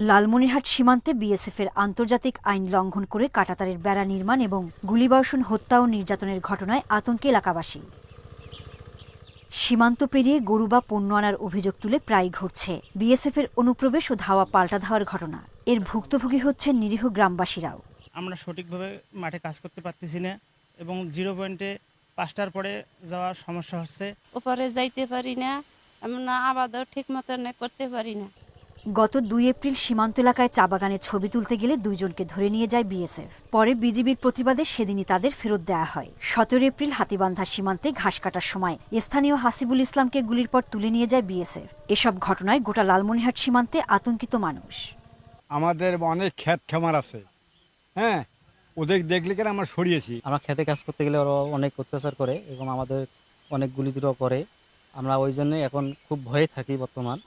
লালমনিরহাট সীমান্তে বিএসএফের আন্তর্জাতিক আইন লঙ্ঘন করে কাঁটাতারের বেড়া নির্মাণ এবং গুলিবর্ষণ, হত্যা ও নির্যাতনের ঘটনায় আতঙ্কে এলাকাবাসী। সীমান্ত পেরিয়ে গরু বা পণ্য আনার অভিযোগ তুলে প্রায়ই ঘটছে বিএসএফের অনুপ্রবেশ ও ধাওয়া পাল্টা ধাওয়ার ঘটনা। এর ভুক্তভোগী হচ্ছেন নিরীহ গ্রামবাসীরাও। আমরা সঠিকভাবে মাঠে কাজ করতে পারতেছি না এবং 0 পয়েন্টে 5টার পরে যাওয়ার সমস্যা হচ্ছে। ওপারে যাইতে পারি না, আমরা আবাদও ঠিক মতো করতে পারি না। গত 2 এপ্রিল সীমান্ত এলাকায় চা বাগানে ছবি তুলতে গেলে 2 জনকে ধরে নিয়ে যায় বিএসএফ। পরে বিজিবির প্রতিবাদে সেদিনই তাদের ফেরত দেওয়া হয়। 17 এপ্রিল হাতিবান্ধা সীমান্তে ঘাস কাটার সময় স্থানীয় হাসিবুল ইসলামকে গুলির পর তুলে নিয়ে যায় বিএসএফ। এসব ঘটনায় গোটা লালমনিরহাট সীমান্তে আতঙ্কিত মানুষ। আমাদের অনেক ক্ষেত খামার আছে, হ্যাঁ, ওদের দেখলে কেন আমরা সরিয়েছি। আমরা খেতে কাজ করতে গেলে ওরা অনেক অত্যাচার করে এবং আমাদের অনেক গুলি দুটো করে। আমরা ওই জন্য এখন খুব ভয়ে থাকি বর্তমান।